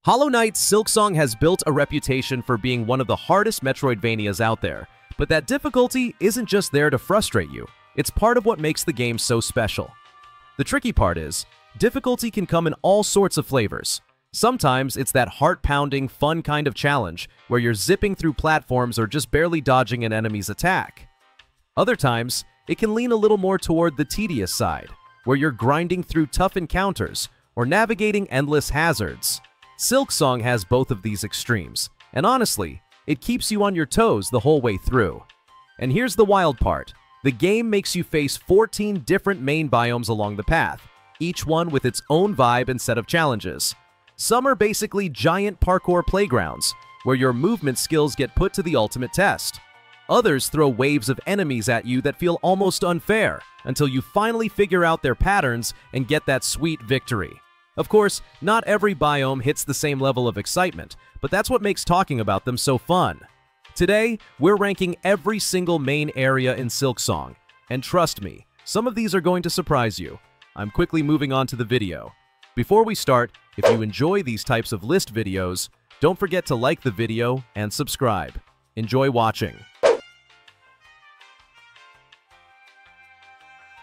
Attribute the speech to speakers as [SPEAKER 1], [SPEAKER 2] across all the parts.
[SPEAKER 1] Hollow Knight Silksong has built a reputation for being one of the hardest Metroidvanias out there, but that difficulty isn't just there to frustrate you, it's part of what makes the game so special. The tricky part is, difficulty can come in all sorts of flavors. Sometimes it's that heart-pounding, fun kind of challenge where you're zipping through platforms or just barely dodging an enemy's attack. Other times, it can lean a little more toward the tedious side, where you're grinding through tough encounters or navigating endless hazards. Silksong has both of these extremes, and honestly, it keeps you on your toes the whole way through. And here's the wild part. The game makes you face 14 different main biomes along the path, each one with its own vibe and set of challenges. Some are basically giant parkour playgrounds, where your movement skills get put to the ultimate test. Others throw waves of enemies at you that feel almost unfair, until you finally figure out their patterns and get that sweet victory. Of course, not every biome hits the same level of excitement, but that's what makes talking about them so fun. Today, we're ranking every single main area in Silksong, and trust me, some of these are going to surprise you. I'm quickly moving on to the video. Before we start, if you enjoy these types of list videos, don't forget to like the video and subscribe. Enjoy watching.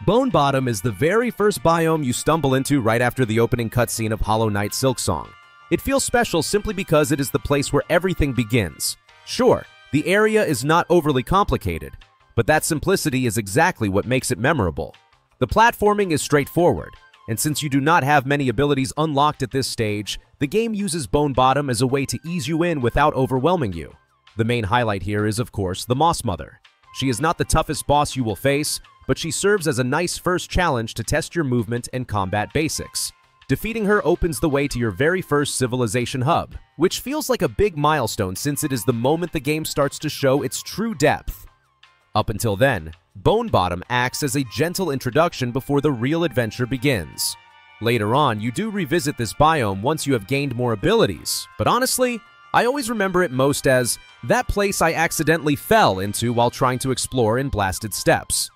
[SPEAKER 1] Bone Bottom is the very first biome you stumble into right after the opening cutscene of Hollow Knight Silksong. It feels special simply because it is the place where everything begins. Sure, the area is not overly complicated, but that simplicity is exactly what makes it memorable. The platforming is straightforward, and since you do not have many abilities unlocked at this stage, the game uses Bone Bottom as a way to ease you in without overwhelming you. The main highlight here is, of course, the Moss Mother. She is not the toughest boss you will face, but she serves as a nice first challenge to test your movement and combat basics. Defeating her opens the way to your very first civilization hub, which feels like a big milestone since it is the moment the game starts to show its true depth. Up until then, Bone Bottom acts as a gentle introduction before the real adventure begins. Later on, you do revisit this biome once you have gained more abilities, but honestly, I always remember it most as that place I accidentally fell into while trying to explore in Blasted Steppes.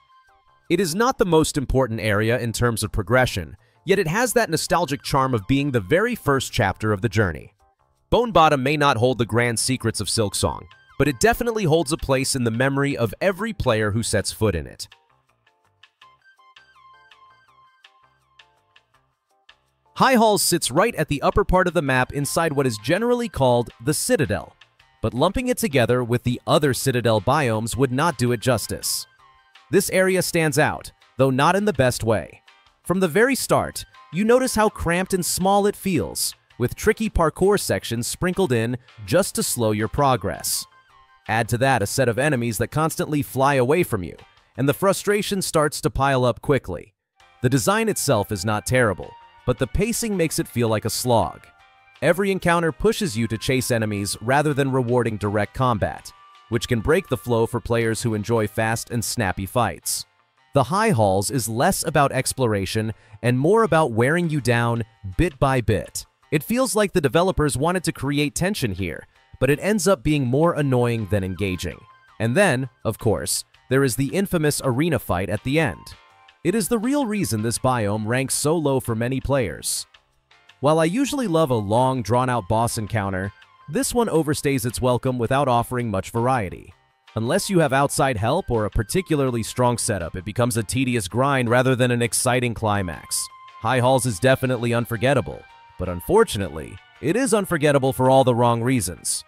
[SPEAKER 1] It is not the most important area in terms of progression, yet it has that nostalgic charm of being the very first chapter of the journey. Bone Bottom may not hold the grand secrets of Silksong, but it definitely holds a place in the memory of every player who sets foot in it. High Halls sits right at the upper part of the map inside what is generally called the Citadel, but lumping it together with the other Citadel biomes would not do it justice. This area stands out, though not in the best way. From the very start, you notice how cramped and small it feels, with tricky parkour sections sprinkled in just to slow your progress. Add to that a set of enemies that constantly fly away from you, and the frustration starts to pile up quickly. The design itself is not terrible, but the pacing makes it feel like a slog. Every encounter pushes you to chase enemies rather than rewarding direct combat, which can break the flow for players who enjoy fast and snappy fights. The High Halls is less about exploration and more about wearing you down bit by bit. It feels like the developers wanted to create tension here, but it ends up being more annoying than engaging. And then, of course, there is the infamous arena fight at the end. It is the real reason this biome ranks so low for many players. While I usually love a long, drawn-out boss encounter, this one overstays its welcome without offering much variety. Unless you have outside help or a particularly strong setup, it becomes a tedious grind rather than an exciting climax. High Halls is definitely unforgettable, but unfortunately, it is unforgettable for all the wrong reasons.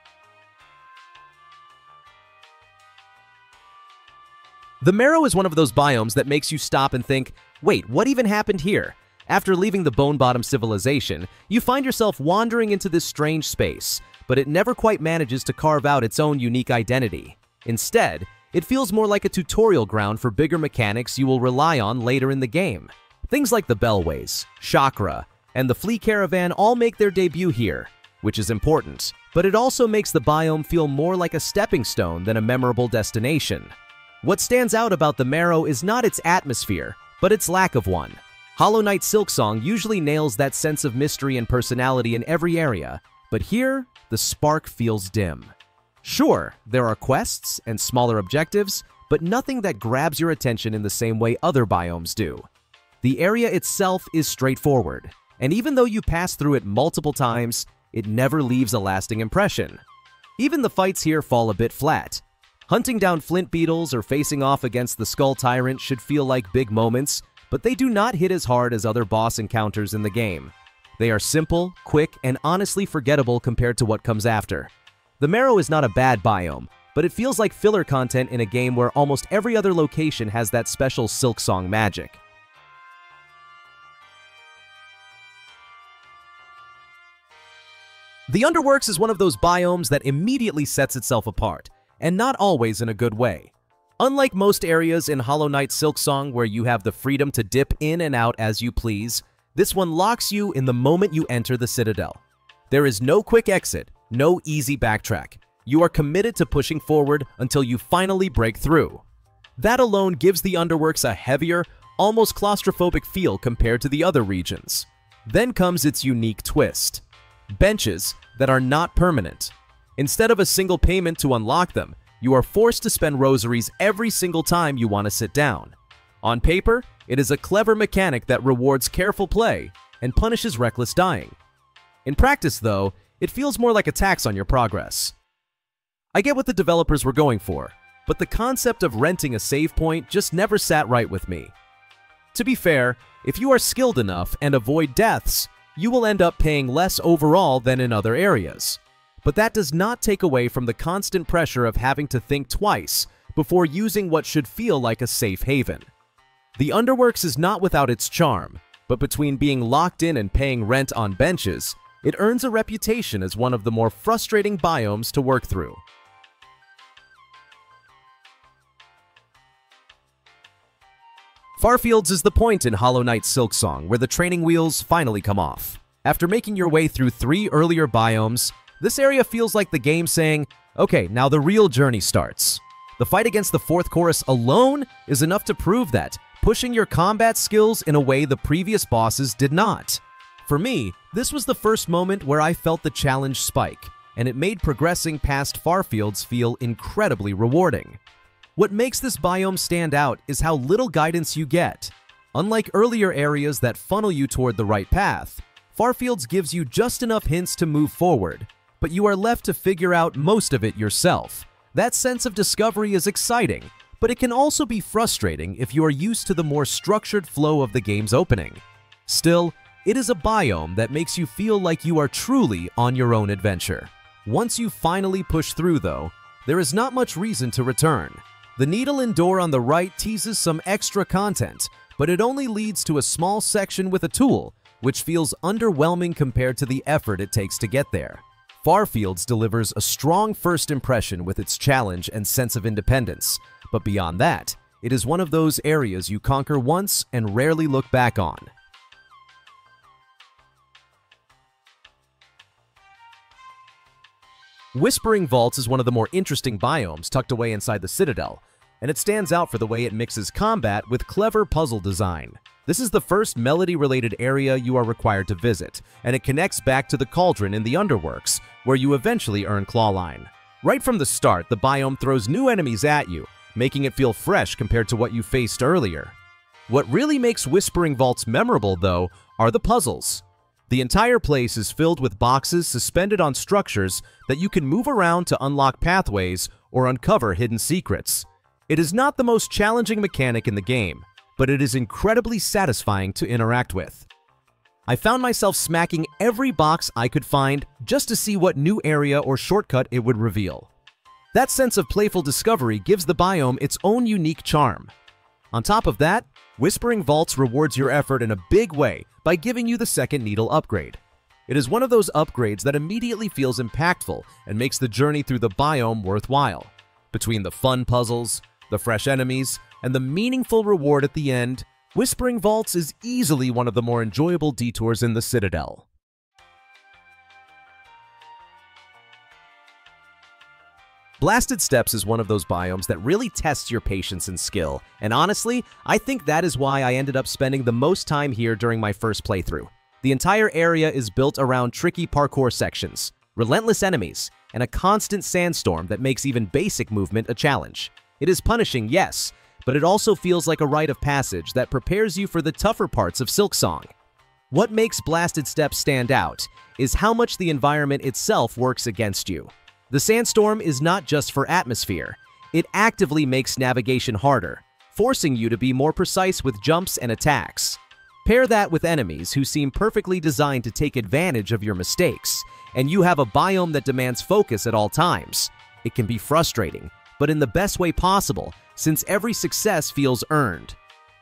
[SPEAKER 1] The Marrow is one of those biomes that makes you stop and think, wait, what even happened here? After leaving the Bone Bottom civilization, you find yourself wandering into this strange space, but it never quite manages to carve out its own unique identity. Instead, it feels more like a tutorial ground for bigger mechanics you will rely on later in the game. Things like the Bellways, Chakra, and the Flea Caravan all make their debut here, which is important, but it also makes the biome feel more like a stepping stone than a memorable destination. What stands out about the Marrow is not its atmosphere, but its lack of one. Hollow Knight Silksong usually nails that sense of mystery and personality in every area, but here, the spark feels dim. Sure, there are quests and smaller objectives, but nothing that grabs your attention in the same way other biomes do. The area itself is straightforward, and even though you pass through it multiple times, it never leaves a lasting impression. Even the fights here fall a bit flat. Hunting down flint beetles or facing off against the skull tyrant should feel like big moments, but they do not hit as hard as other boss encounters in the game. They are simple, quick, and honestly forgettable compared to what comes after. The Marrow is not a bad biome, but it feels like filler content in a game where almost every other location has that special Silksong magic. The Underworks is one of those biomes that immediately sets itself apart, and not always in a good way. Unlike most areas in Hollow Knight Silksong where you have the freedom to dip in and out as you please, this one locks you in the moment you enter the Citadel. There is no quick exit, no easy backtrack. You are committed to pushing forward until you finally break through. That alone gives the Underworks a heavier, almost claustrophobic feel compared to the other regions. Then comes its unique twist. Benches that are not permanent. Instead of a single payment to unlock them, you are forced to spend rosaries every single time you want to sit down. On paper, it is a clever mechanic that rewards careful play and punishes reckless dying. In practice, though, it feels more like a tax on your progress. I get what the developers were going for, but the concept of renting a save point just never sat right with me. To be fair, if you are skilled enough and avoid deaths, you will end up paying less overall than in other areas. But that does not take away from the constant pressure of having to think twice before using what should feel like a safe haven. The Underworks is not without its charm, but between being locked in and paying rent on benches, it earns a reputation as one of the more frustrating biomes to work through. Farfields is the point in Hollow Knight Silksong where the training wheels finally come off. After making your way through 3 earlier biomes, this area feels like the game saying, okay, now the real journey starts. The fight against the 4th chorus alone is enough to prove that, pushing your combat skills in a way the previous bosses did not. For me, this was the first moment where I felt the challenge spike, and it made progressing past Farfields feel incredibly rewarding. What makes this biome stand out is how little guidance you get. Unlike earlier areas that funnel you toward the right path, Farfields gives you just enough hints to move forward, but you are left to figure out most of it yourself. That sense of discovery is exciting, but it can also be frustrating if you are used to the more structured flow of the game's opening. Still, it is a biome that makes you feel like you are truly on your own adventure. Once you finally push through, though, there is not much reason to return. The needle and door on the right teases some extra content, but it only leads to a small section with a tool, which feels underwhelming compared to the effort it takes to get there. Farfields delivers a strong first impression with its challenge and sense of independence, but beyond that, it is one of those areas you conquer once and rarely look back on. Whispering Vaults is one of the more interesting biomes tucked away inside the Citadel, and it stands out for the way it mixes combat with clever puzzle design. This is the first melody-related area you are required to visit, and it connects back to the cauldron in the Underworks, where you eventually earn Clawline. Right from the start, the biome throws new enemies at you, making it feel fresh compared to what you faced earlier. What really makes Whispering Vaults memorable, though, are the puzzles. The entire place is filled with boxes suspended on structures that you can move around to unlock pathways or uncover hidden secrets. It is not the most challenging mechanic in the game, but it is incredibly satisfying to interact with. I found myself smacking every box I could find just to see what new area or shortcut it would reveal. That sense of playful discovery gives the biome its own unique charm. On top of that, Whispering Vaults rewards your effort in a big way by giving you the second needle upgrade. It is one of those upgrades that immediately feels impactful and makes the journey through the biome worthwhile. Between the fun puzzles, the fresh enemies, and the meaningful reward at the end, Whispering Vaults is easily one of the more enjoyable detours in the Citadel. Blasted Steppes is one of those biomes that really tests your patience and skill, and honestly, I think that is why I ended up spending the most time here during my first playthrough. The entire area is built around tricky parkour sections, relentless enemies, and a constant sandstorm that makes even basic movement a challenge. It is punishing, yes, but it also feels like a rite of passage that prepares you for the tougher parts of Silksong. What makes Blasted Steps stand out is how much the environment itself works against you. The sandstorm is not just for atmosphere. It actively makes navigation harder, forcing you to be more precise with jumps and attacks. Pair that with enemies who seem perfectly designed to take advantage of your mistakes, and you have a biome that demands focus at all times. It can be frustrating, but in the best way possible, since every success feels earned.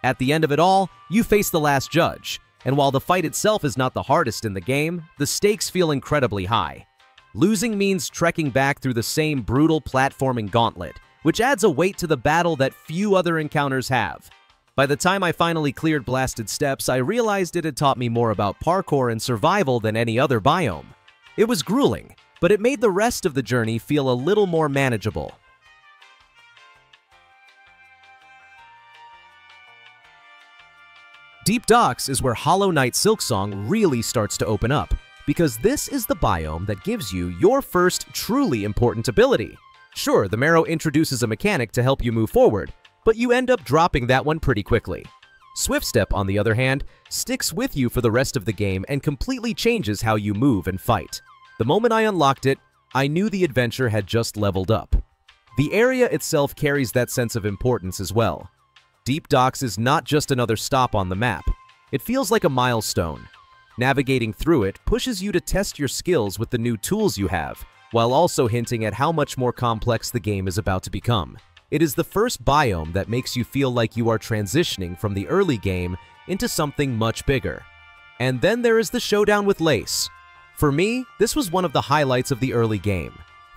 [SPEAKER 1] At the end of it all, you face the last judge, and while the fight itself is not the hardest in the game, the stakes feel incredibly high. Losing means trekking back through the same brutal platforming gauntlet, which adds a weight to the battle that few other encounters have. By the time I finally cleared Blasted Steps, I realized it had taught me more about parkour and survival than any other biome. It was grueling, but it made the rest of the journey feel a little more manageable. Deep Docks is where Hollow Knight Silksong really starts to open up, because this is the biome that gives you your first truly important ability. Sure, the Marrow introduces a mechanic to help you move forward, but you end up dropping that one pretty quickly. Swift Step, on the other hand, sticks with you for the rest of the game and completely changes how you move and fight. The moment I unlocked it, I knew the adventure had just leveled up. The area itself carries that sense of importance as well. Deep Docks is not just another stop on the map. It feels like a milestone. Navigating through it pushes you to test your skills with the new tools you have, while also hinting at how much more complex the game is about to become. It is the first biome that makes you feel like you are transitioning from the early game into something much bigger. And then there is the showdown with Lace. For me, this was one of the highlights of the early game.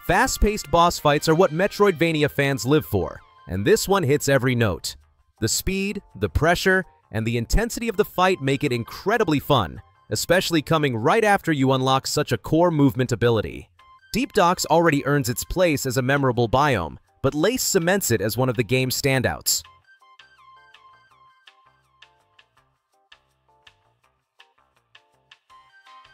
[SPEAKER 1] Fast-paced boss fights are what Metroidvania fans live for, and this one hits every note. The speed, the pressure, and the intensity of the fight make it incredibly fun, especially coming right after you unlock such a core movement ability. Deep Docks already earns its place as a memorable biome, but Lace cements it as one of the game's standouts.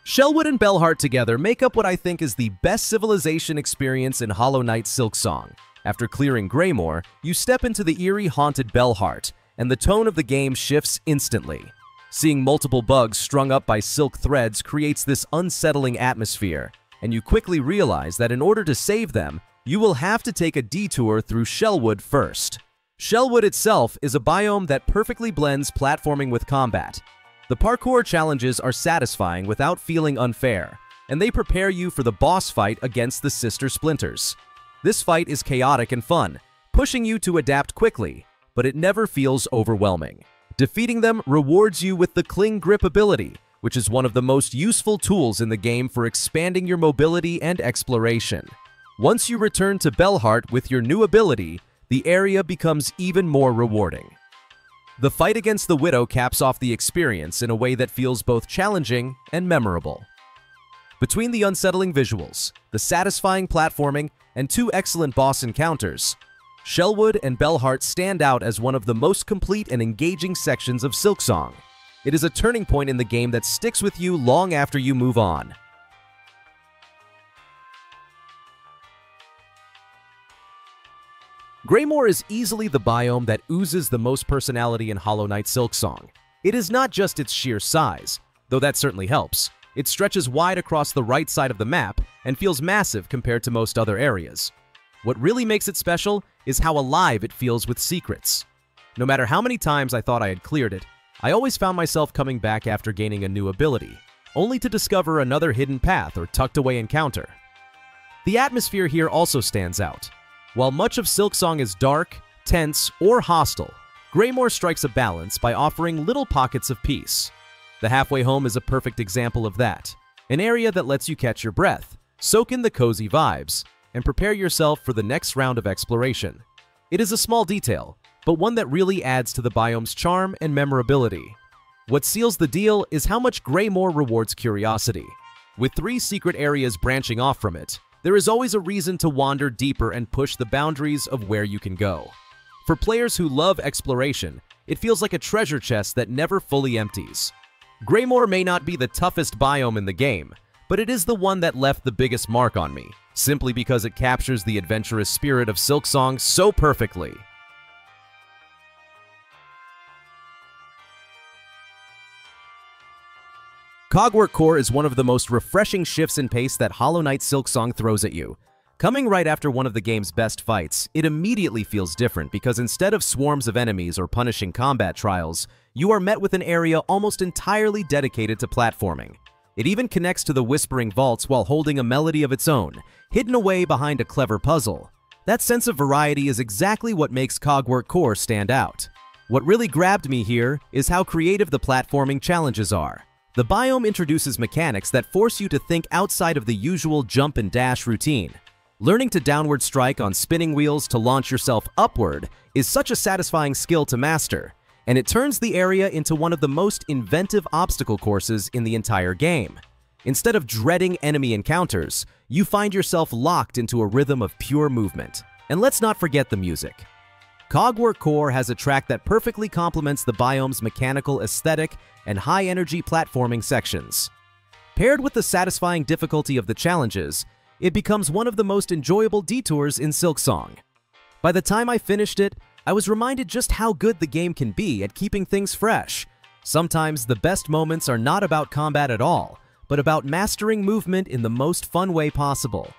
[SPEAKER 1] Shellwood and Bellheart together make up what I think is the best civilization experience in Hollow Knight Silksong. After clearing Greymoor, you step into the eerie haunted Bellheart, and the tone of the game shifts instantly. Seeing multiple bugs strung up by silk threads creates this unsettling atmosphere, and you quickly realize that in order to save them, you will have to take a detour through Shellwood first. Shellwood itself is a biome that perfectly blends platforming with combat. The parkour challenges are satisfying without feeling unfair, and they prepare you for the boss fight against the Sister Splinters. This fight is chaotic and fun, pushing you to adapt quickly, but it never feels overwhelming. Defeating them rewards you with the Cling Grip ability, which is one of the most useful tools in the game for expanding your mobility and exploration. Once you return to Bellheart with your new ability, the area becomes even more rewarding. The fight against the Widow caps off the experience in a way that feels both challenging and memorable. Between the unsettling visuals, the satisfying platforming, and two excellent boss encounters, Shellwood and Bellheart stand out as one of the most complete and engaging sections of Silksong. It is a turning point in the game that sticks with you long after you move on. Greymoor is easily the biome that oozes the most personality in Hollow Knight Silksong. It is not just its sheer size, though that certainly helps. It stretches wide across the right side of the map and feels massive compared to most other areas. What really makes it special is how alive it feels with secrets. No matter how many times I thought I had cleared it, I always found myself coming back after gaining a new ability, only to discover another hidden path or tucked away encounter. The atmosphere here also stands out. While much of Silksong is dark, tense, or hostile, Greymoor strikes a balance by offering little pockets of peace. The Halfway Home is a perfect example of that, an area that lets you catch your breath, soak in the cozy vibes, and prepare yourself for the next round of exploration. It is a small detail, but one that really adds to the biome's charm and memorability. What seals the deal is how much Greymoor rewards curiosity. With 3 secret areas branching off from it, there is always a reason to wander deeper and push the boundaries of where you can go. For players who love exploration, it feels like a treasure chest that never fully empties. Greymoor may not be the toughest biome in the game, but it is the one that left the biggest mark on me, simply because it captures the adventurous spirit of Silksong so perfectly. Cogwork Core is one of the most refreshing shifts in pace that Hollow Knight Silksong throws at you. Coming right after one of the game's best fights, it immediately feels different because instead of swarms of enemies or punishing combat trials, you are met with an area almost entirely dedicated to platforming. It even connects to the Whispering Vaults while holding a melody of its own, hidden away behind a clever puzzle. That sense of variety is exactly what makes Cogwork Core stand out. What really grabbed me here is how creative the platforming challenges are. The biome introduces mechanics that force you to think outside of the usual jump and dash routine. Learning to downward strike on spinning wheels to launch yourself upward is such a satisfying skill to master, and it turns the area into one of the most inventive obstacle courses in the entire game. Instead of dreading enemy encounters, you find yourself locked into a rhythm of pure movement. And let's not forget the music. Cogwork Core has a track that perfectly complements the biome's mechanical aesthetic and high-energy platforming sections. Paired with the satisfying difficulty of the challenges, it becomes one of the most enjoyable detours in Silksong. By the time I finished it, I was reminded just how good the game can be at keeping things fresh. Sometimes the best moments are not about combat at all, but about mastering movement in the most fun way possible.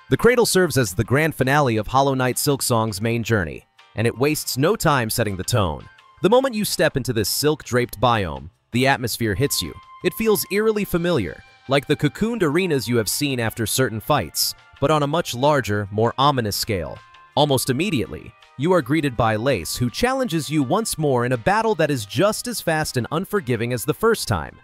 [SPEAKER 1] The cradle serves as the grand finale of Hollow Knight Silksong's main journey, and it wastes no time setting the tone. The moment you step into this silk-draped biome, the atmosphere hits you. It feels eerily familiar, like the cocooned arenas you have seen after certain fights, but on a much larger, more ominous scale. Almost immediately, you are greeted by Lace, who challenges you once more in a battle that is just as fast and unforgiving as the first time.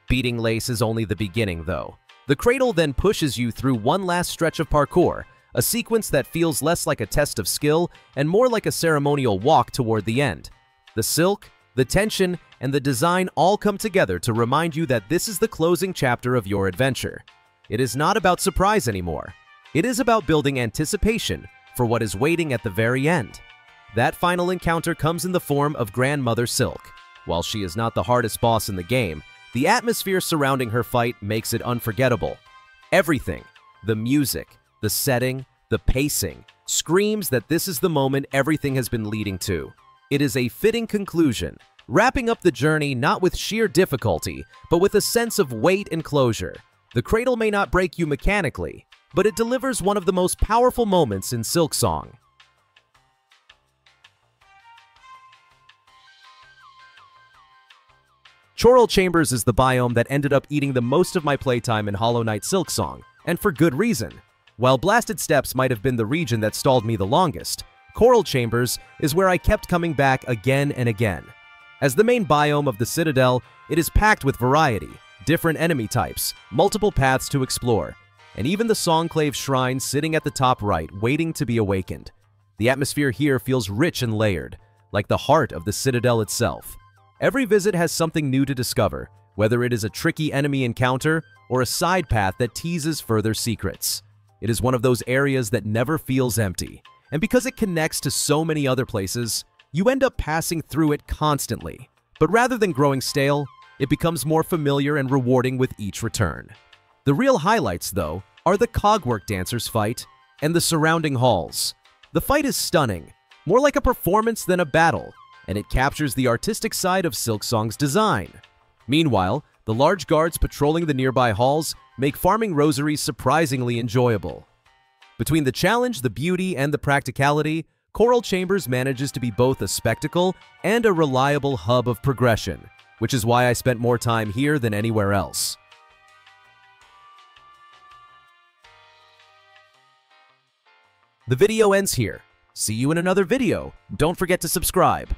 [SPEAKER 1] Beating Lace is only the beginning, though. The cradle then pushes you through one last stretch of parkour, a sequence that feels less like a test of skill and more like a ceremonial walk toward the end. The silk, the tension, and the design all come together to remind you that this is the closing chapter of your adventure. It is not about surprise anymore. It is about building anticipation for what is waiting at the very end. That final encounter comes in the form of Grandmother Silk. While she is not the hardest boss in the game, the atmosphere surrounding her fight makes it unforgettable. Everything, the music, the setting, the pacing, screams that this is the moment everything has been leading to. It is a fitting conclusion, wrapping up the journey not with sheer difficulty, but with a sense of weight and closure. The cradle may not break you mechanically, but it delivers one of the most powerful moments in Silksong. Choral Chambers is the biome that ended up eating the most of my playtime in Hollow Knight Silksong, and for good reason. While Blasted Steppes might have been the region that stalled me the longest, Choral Chambers is where I kept coming back again and again. As the main biome of the Citadel, it is packed with variety, different enemy types, multiple paths to explore, and even the Songclave Shrine sitting at the top right, waiting to be awakened. The atmosphere here feels rich and layered, like the heart of the Citadel itself. Every visit has something new to discover, whether it is a tricky enemy encounter or a side path that teases further secrets. It is one of those areas that never feels empty, and because it connects to so many other places, you end up passing through it constantly. But rather than growing stale, it becomes more familiar and rewarding with each return. The real highlights, though, are the Cogwork Dancers fight and the surrounding halls. The fight is stunning, more like a performance than a battle, and it captures the artistic side of Silksong's design. Meanwhile, the large guards patrolling the nearby halls make farming rosaries surprisingly enjoyable. Between the challenge, the beauty, and the practicality, Choral Chambers manages to be both a spectacle and a reliable hub of progression, which is why I spent more time here than anywhere else. The video ends here. See you in another video. Don't forget to subscribe.